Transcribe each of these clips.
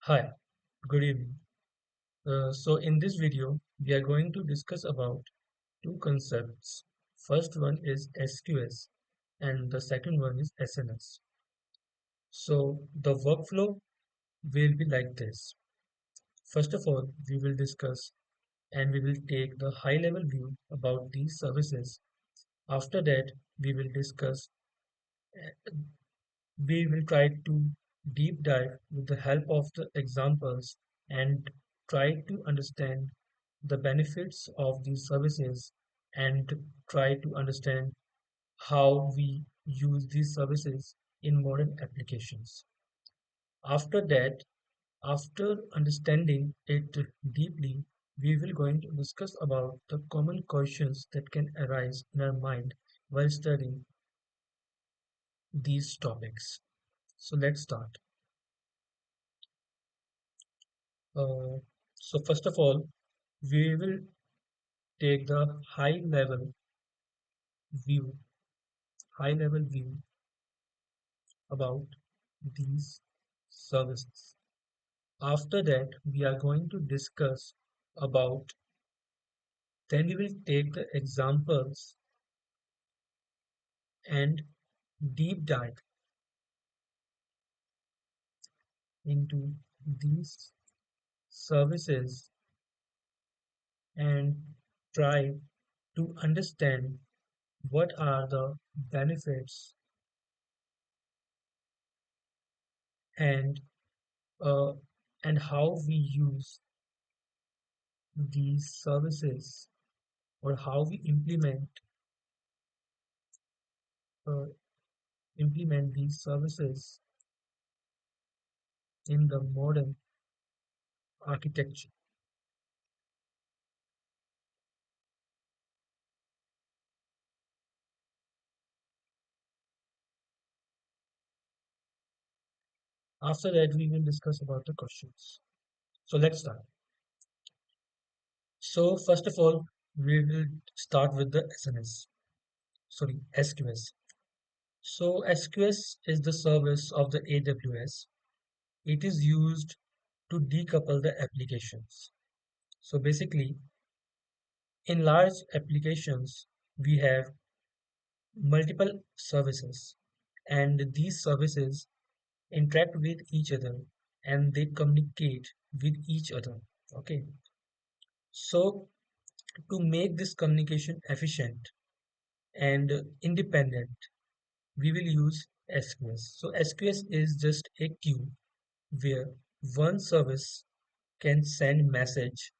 Hi, good evening. So in this video, we are going to discuss about two concepts. First one is SQS and the second one is SNS. So the workflow will be like this. First of all, we will discuss and we will take the high level view about these services. After that, we will discuss, we will try to deep dive with the help of the examples and try to understand the benefits of these services and try to understand how we use these services in modern applications. After that, after understanding it deeply, we will going to discuss about the common questions that can arise in our mind while studying these topics. So let's start. Uh, so first of all, we will take the view, high level view about these services. After that, we are going to discuss about, then we will take the examples and deep dive into these services and try to understand what are the benefits and uh, and how we use these services or how we uh, implement these services in the modern architecture. After that, we will discuss about the questions. So let's start. So first of all, we will start with the SNS. Sorry, SQS. So SQS is the service of the AWS. It is used to decouple the applications. So basically, in large applications, we have multiple services, and these services interact with each other and they communicate with each other. Okay, so to make this communication efficient and independent, we will use SQS. So SQS is just a queue where one service can send message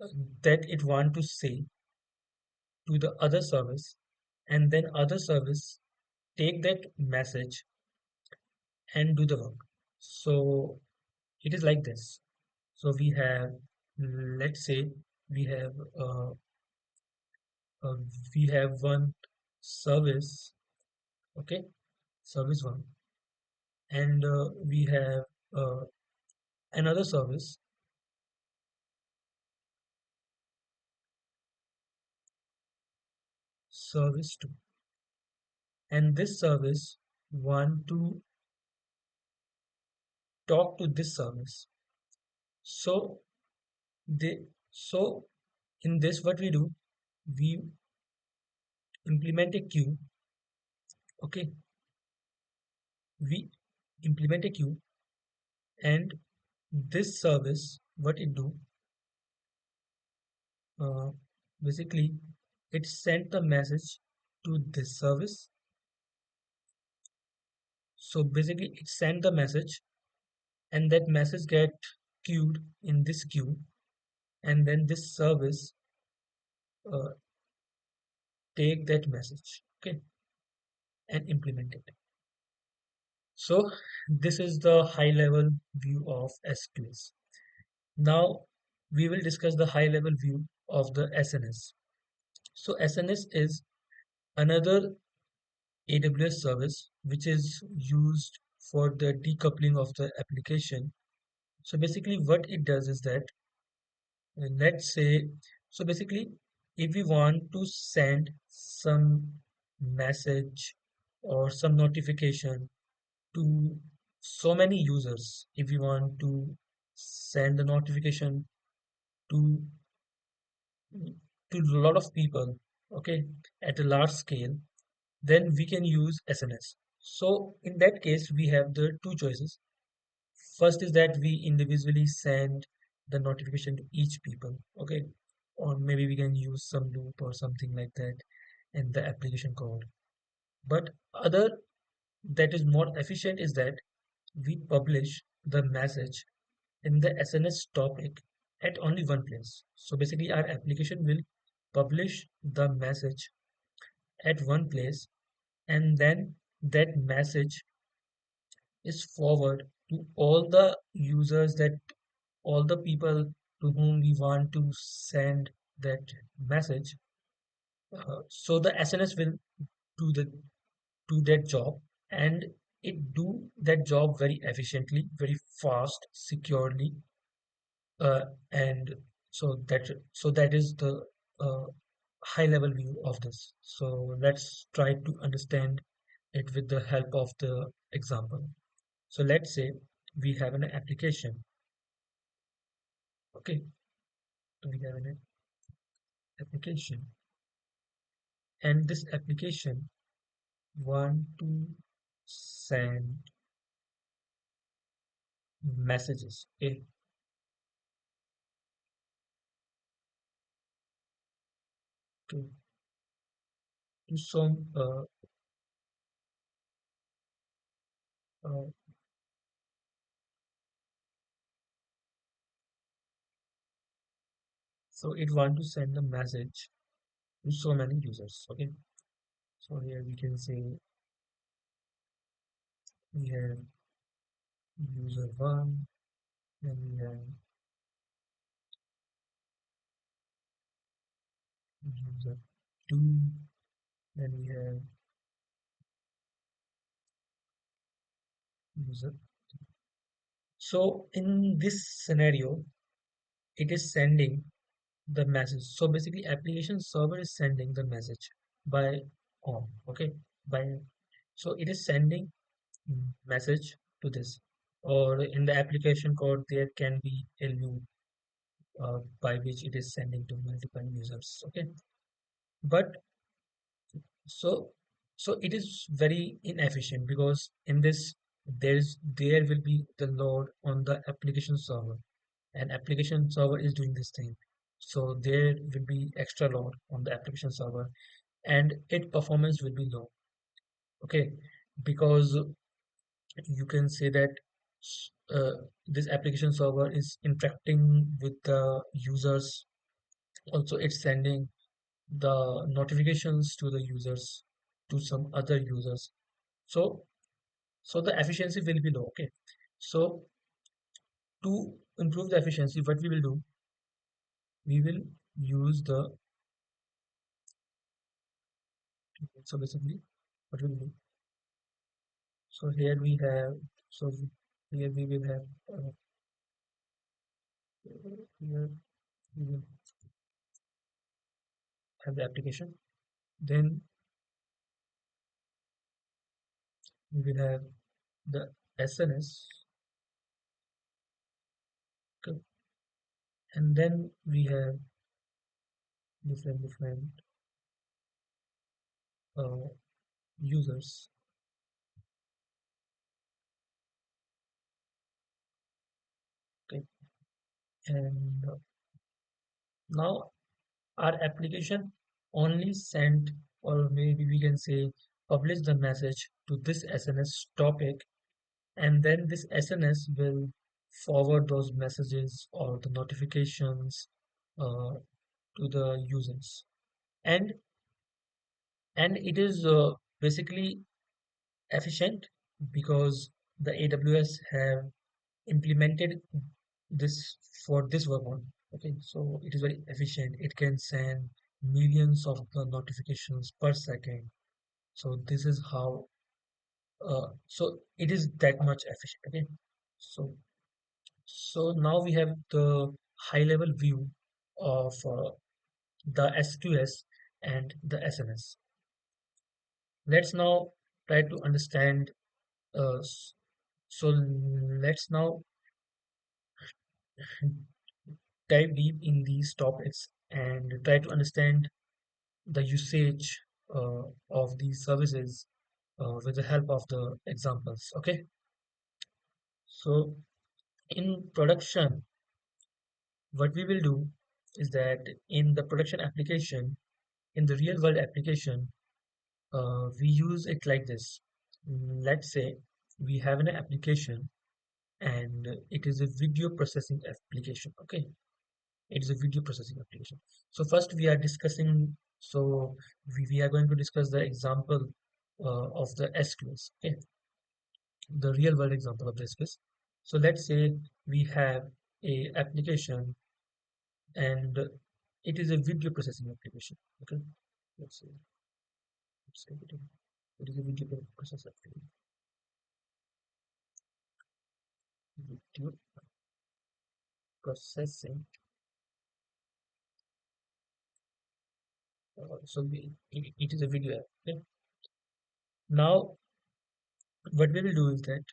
uh, that it want to say to the other service, and then other service take that message and do the work. So it is like this. So we have, let's say, we have uh, uh, we have one service, okay, service one, and we have uh, another service two, and this service want to talk to this service. So they, so in this, what we do, we implement a queue, okay, we implement a queue, and this service, what it do, uh, basically, it sent the message to this service. So basically, it sent the message, and that message get queued in this queue, and then this service uh, take that message, okay, and implement it. So this is the high level view of SQS. Now we will discuss the high level view of the SNS. So SNS is another AWS service which is used for the decoupling of the application. So basically what it does is that, let's say, so basically if we want to send some message or some notification to so many users, if we want to send a notification to a lot of people, okay, at a large scale, then we can use SNS. So in that case, we have the two choices. First is that we individually send the notification to each people, okay, or maybe we can use some loop or something like that in the application code. But other that is more efficient is that we publish the message in the SNS topic at only one place. So basically, our application will publish the message at one place, and then that message is forward to all the users, that all the people to whom we want to send that message. So the SNS will do the do that job, and it do that job very efficiently, very fast, securely, and so that is the uh, high level view of this. So let's try to understand it with the help of the example. So let's say we have an application. Okay, so we have an application, and this application want to send messages, okay, to some uh, so it want to send a message to so many users. Okay, so here we can say we have user one, then we have user two, then we have user. So in this scenario, it is sending the message. So basically, application server is sending the message by on. Okay, by so it is sending message to this, or in the application code there can be a loop by which it is sending to multiple users. Okay, but so so it is very inefficient because in this there will be the load on the application server, and application server is doing this thing, so there will be extra load on the application server, and its performance will be low. Okay, because you can say that uh, this application server is interacting with the users, also it's sending the notifications to the users, to some other users. So so the efficiency will be low. Okay, so to improve the efficiency, what we will do, we will use the so basically what we will do, so here we have so here we will have here we will have the application, then we will have the SNS, okay, and then we have different uh, users, okay, and now our application only sent, or maybe we can say publish the message to this SNS topic, and then this SNS will forward those messages or the notifications uh, to the users, and it is basically efficient because the AWS have implemented this for this workload. Okay, so it is very efficient. It can send millions of the notifications per second. So this is how. So it is that much efficient. Okay, so now we have the high level view of the SQS and the SNS. Let's now try to understand So let's now dive deep in these topics and try to understand the usage of these services with the help of the examples. Okay, so in production, what we will do is that in the production application, in the real world application, we use it like this. Let's say we have an application and it is a video processing application. Okay, it is a video processing application. So first we are discussing, so we are going to discuss the example of the SQS. Okay, the real world example of the SQS. So let's say we have a application and it is a video processing application. Okay, let's say, it is a video processing application. Video processing. It is a video app. Okay? Now, what we will do is that,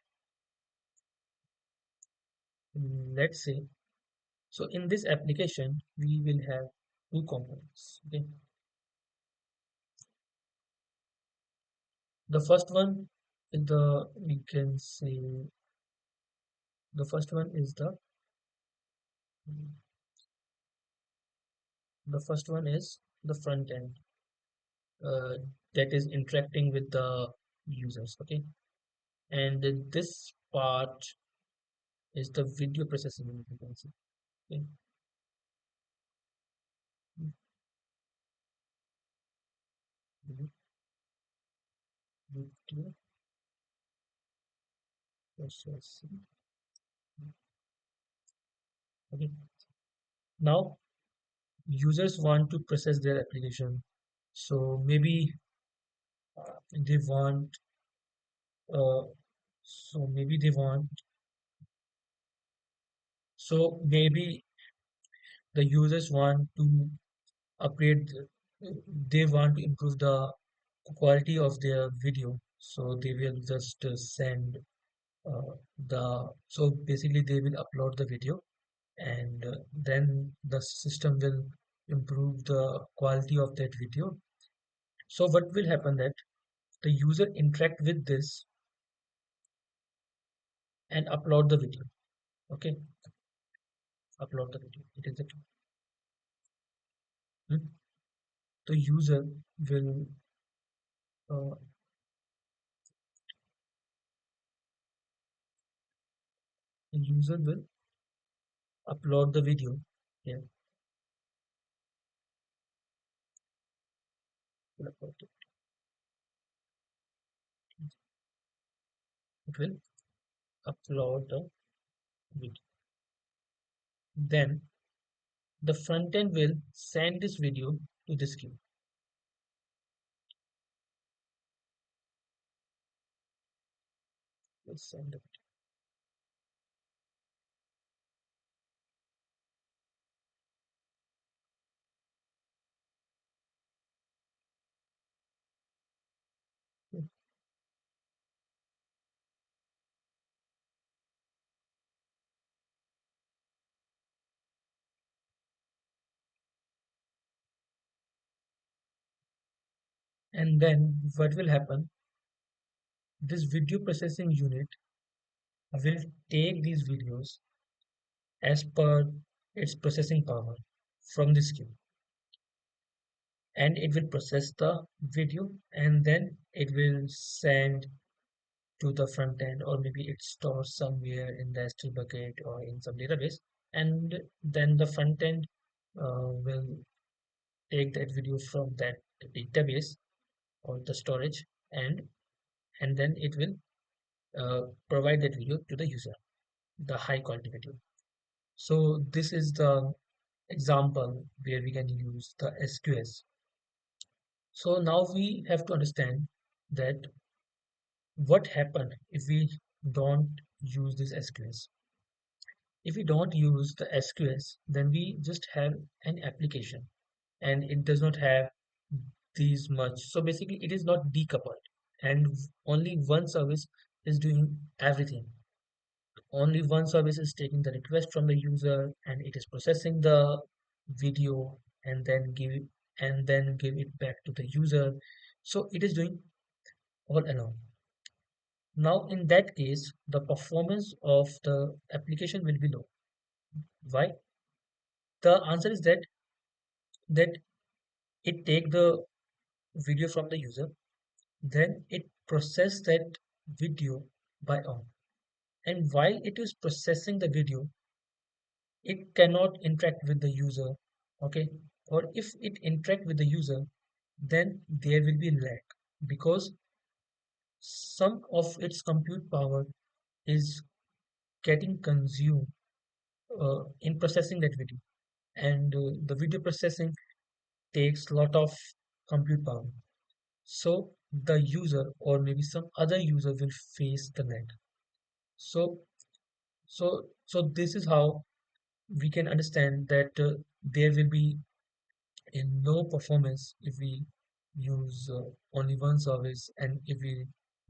let's say, so in this application, we will have two components. Okay, the first one is the, we can say, the first one is the first one is the front end uh, that is interacting with the users. Okay, and this part is the video processing, you can see. Okay. Mhm. Video processing. Okay. Now users want to process their application. So maybe they want, uh, so maybe they want, so maybe the users want to upgrade, they want to improve the quality of their video. So they will just send so basically they will upload the video and then the system will improve the quality of that video. So what will happen that the user interact with this and upload the video. Okay, upload the video. It is hmm, the will uh, user will upload the video. Yeah, will upload it. It will upload the video. Then the front end will send this video to this queue. Will send it. And then what will happen? This video processing unit will take these videos as per its processing power from this queue, and it will process the video and then it will send to the front end, or maybe it stores somewhere in the S3 bucket or in some database, and then the front end will take that video from that database or the storage, and then it will provide that video to the user, the high quality video. So this is the example where we can use the SQS. So now we have to understand that what happened if we don't use this SQS. If we don't use the SQS, then we just have an application and it does not have these much. So basically it is not decoupled and only one service is doing everything. Only one service is taking the request from the user and it is processing the video and then give it back to the user. So it is doing all along. Now in that case, the performance of the application will be low. Why? The answer is that it take the video from the user, then it process that video by own. And while it is processing the video, it cannot interact with the user, okay? Or if it interact with the user, then there will be lag because some of its compute power is getting consumed in processing that video, and the video processing takes a lot of compute power. So the user or maybe some other user will face the lag. So so this is how we can understand that there will be a low performance if we use only one service and if we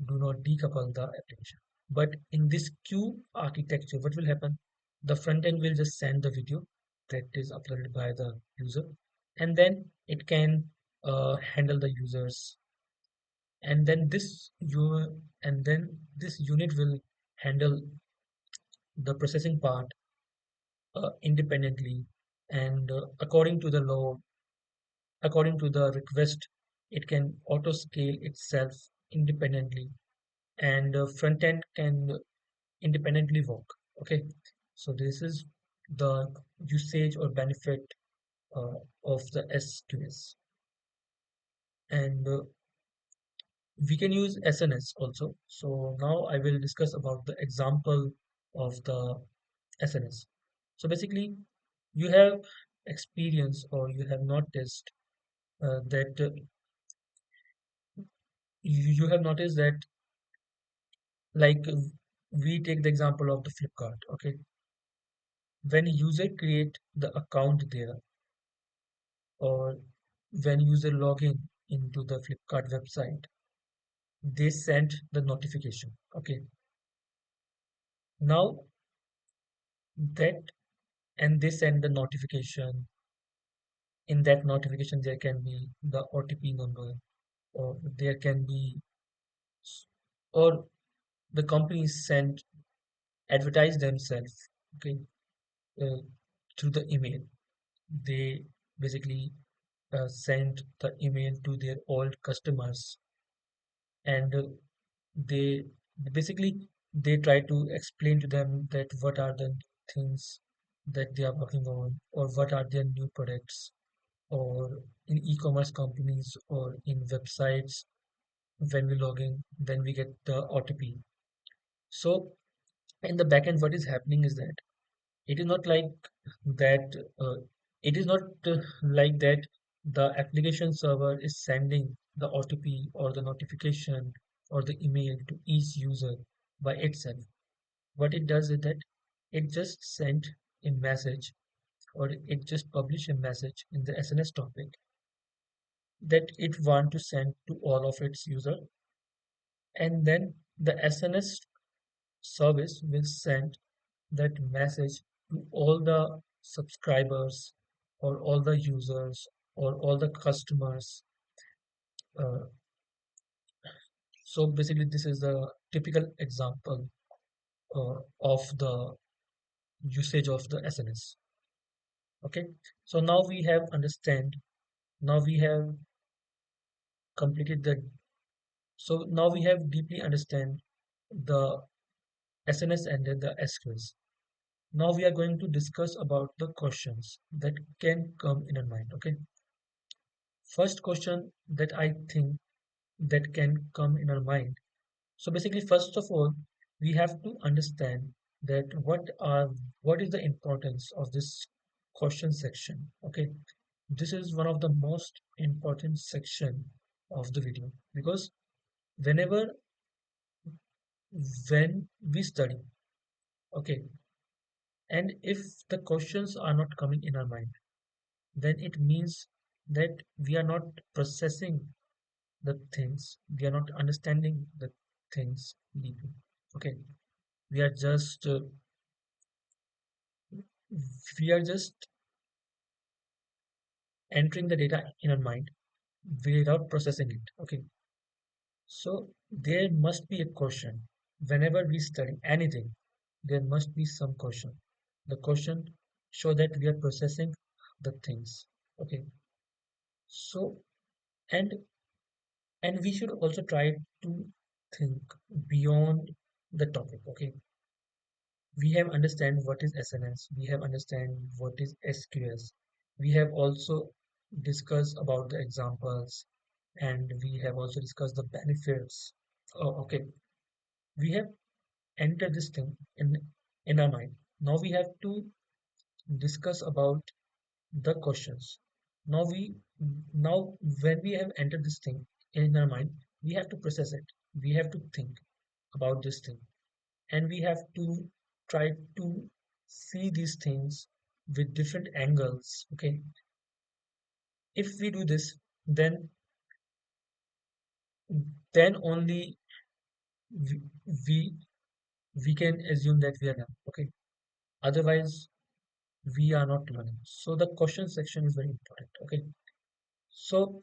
do not decouple the application. But in this queue architecture, what will happen? The front end will just send the video that is uploaded by the user, and then it can handle the users, and then this unit will handle the processing part independently, and according to the request, it can auto scale itself independently, and front end can independently work. Okay, so this is the usage or benefit of the SQS, and we can use SNS also. So now I will discuss about the example of the SNS. So basically, you have experienced or you have noticed that you have noticed that like we take the example of the Flipkart. Okay, when user create the account there or when user log in into the Flipkart website, they send the notification. Okay, now that and they send the notification. In that notification, there can be the OTP number, or there can be, or the companies send advertise themselves. Okay, uh, through the email. They basically send the email to their old customers, and they basically they try to explain to them that what are the things that they are working on or what are their new products, or in e-commerce companies or in websites. When we log in, then we get the OTP. So in the backend, what is happening is that it is not like that it is not like that the application server is sending the OTP or the notification or the email to each user by itself. What it does is that it just sent a message or it just publish a message in the SNS topic that it want to send to all of its user, and then the SNS service will send that message to all the subscribers or all the users or all the customers. Uh, so basically, this is the typical example of the usage of the SNS. Okay, so now we have understand. Now we have completed the. So now we have deeply understand the SNS and then the SQLs. Now we are going to discuss about the questions that can come in our mind. Okay, first question that I think that can come in our mind. So basically, first of all, we have to understand that what is the importance of this question section. Okay, this is one of the most important section of the video because whenever when we study, okay, and if the questions are not coming in our mind, then it means that we are not processing the things, we are not understanding the things deeply. Okay, We are just we are just entering the data in our mind without processing it. Okay, so there must be a question. Whenever we study anything, there must be some question. The question show that we are processing the things. Okay, so and and we should also try to think beyond the topic. Okay, we have understand what is SNS, we have understand what is SQS, we have also discussed about the examples, and we have also discussed the benefits. Oh, okay, we have entered this thing in our mind. Now we have to discuss about the questions. Now we now when we have entered this thing in our mind, we have to process it. We have to think about this thing, and we have to try to see these things with different angles. Okay, if we do this, then then only we we, we can assume that we are done. Okay, otherwise we are not learning. So the question section is very important. Okay, so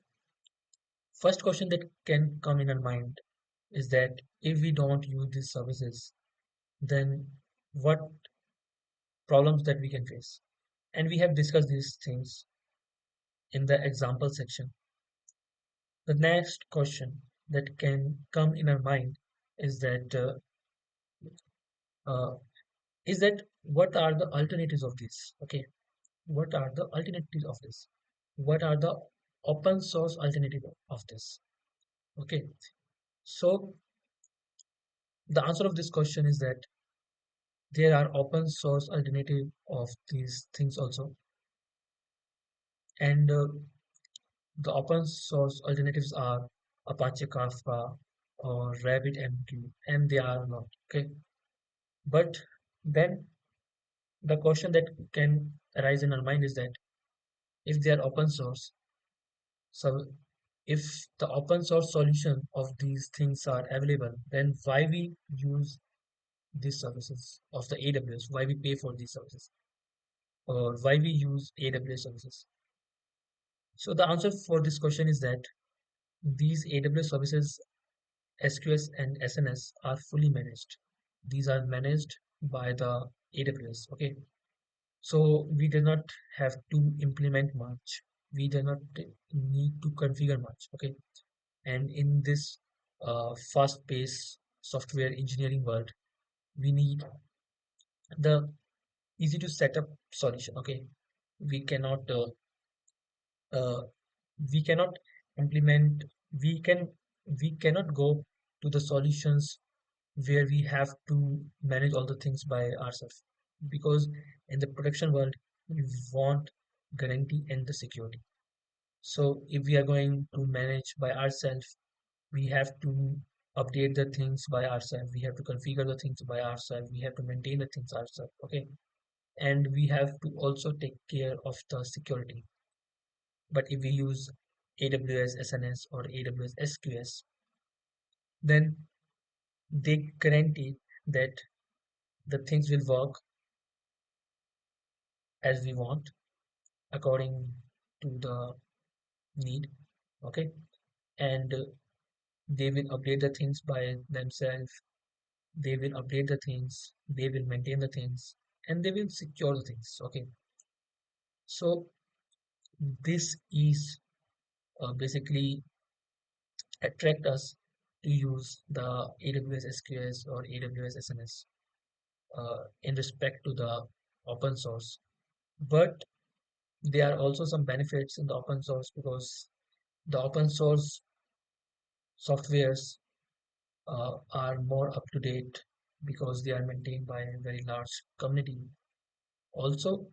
first question that can come in our mind is that if we don't use these services, then what problems that we can face? And we have discussed these things in the example section. The next question that can come in our mind is that uh, what are the alternatives of this? Okay, what are the alternatives of this? What are the open source alternative of this? Okay, so the answer of this question is that there are open source alternative of these things also, and the open source alternatives are Apache Kafka or RabbitMQ, and they are not. Okay, but then the question that can arise in our mind is that if they are open source, so if the open source solution of these things are available, then why we use these services of the AWS? Why we pay for these services? Or why we use AWS services? So the answer for this question is that these AWS services, SQS and SNS, are fully managed. These are managed by the AWS. Okay, so we do not have to implement much. We do not need to configure much. Okay, and in this fast-paced software engineering world, we need the easy to set up solution. Okay, we cannot uh, we cannot implement we can we cannot go to the solutions where we have to manage all the things by ourselves, because in the production world we want guarantee and the security. So if we are going to manage by ourselves, we have to update the things by ourselves, we have to configure the things by ourselves, we have to maintain the things ourselves. Okay, and we have to also take care of the security. But if we use AWS SNS or AWS SQS, then they guarantee that the things will work as we want according to the need. Okay, and they will update the things by themselves, they will update the things, they will maintain the things, and they will secure the things. Okay, so this is basically attract us to use the AWS SQS or AWS SNS in respect to the open source. But there are also some benefits in the open source, because the open source softwares are more up to date, because they are maintained by a very large community. Also,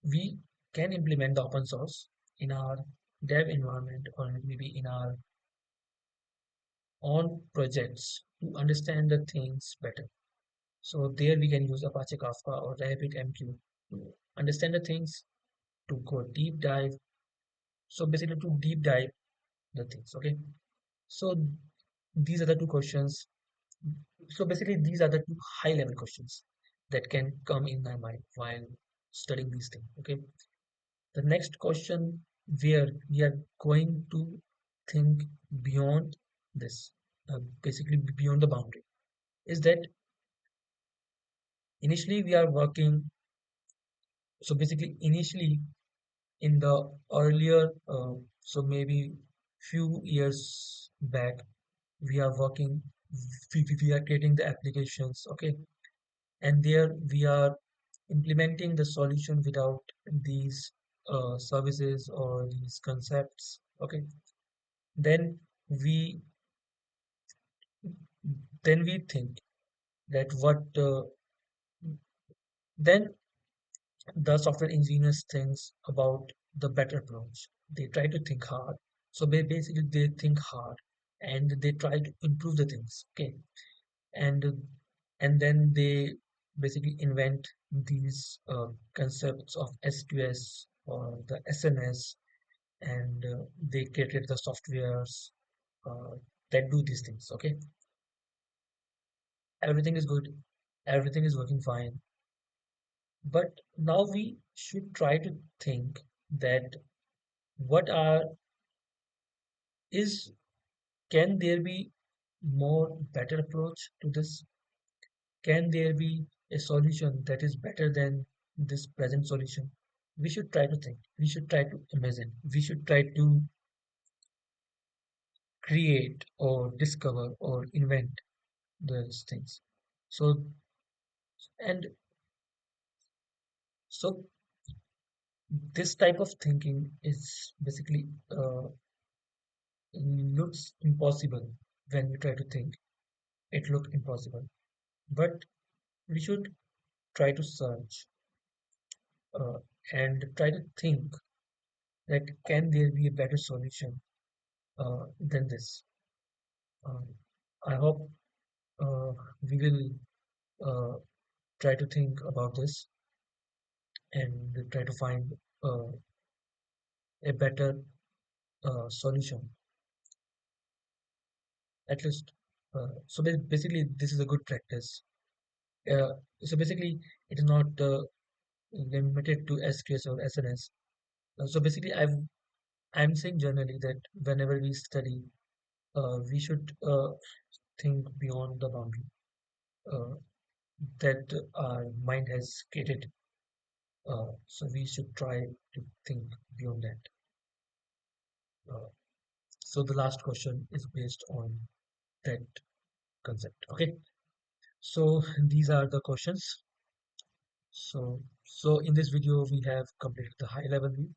we can implement the open source in our dev environment, or maybe in our own projects, to understand the things better. So there we can use Apache Kafka or RabbitMQ to understand the things, to go deep dive. So basically to deep dive the things. Okay. So these are the two questions So basically, these are the two high level questions that can come in my mind while studying these things. Okay. The next question, where we are going to think beyond this, basically beyond the boundary, is that initially we are working. So basically, initially in the earlier, so maybe few years back, we are working, we are creating the applications, okay, and there we are implementing the solution without these services or these concepts, okay. Then we then we think that what then the software engineers thinks about the better approach. They try to think hard. So basically they think hard and they try to improve the things. Okay. And then they basically invent these concepts of SQS or the SNS, and they created the softwares uh, that do these things. Okay. Everything is good. Everything is working fine. But now we should try to think that what are is can there be more better approach to this? Can there be a solution that is better than this present solution? We should try to think. We should try to imagine. We should try to create or discover or invent those things. So and so this type of thinking is basically looks impossible when we try to think. It looked impossible, but we should try to search uh, and try to think that can there be a better solution than this. Um, I hope we will uh, try to think about this and try to find uh, a better solution at least. So basically, this is a good practice. Uh, so basically, it is not limited to SQS or SNS. So basically, I'm saying generally that whenever we study, we should think beyond the boundary uh, that our mind has created. So we should try to think beyond that. Uh, so the last question is based on that concept. Okay. So these are the questions. So in this video we have completed the high level view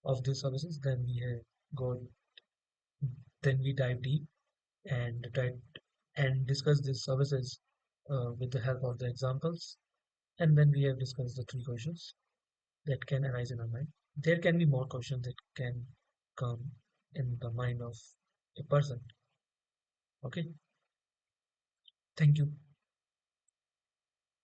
of these services. Then we have gone. Then we dive deep and try and discuss these services with the help of the examples. And then we have discussed the three questions that can arise in our mind. There can be more questions that can come in the mind of a person. Okay, thank you.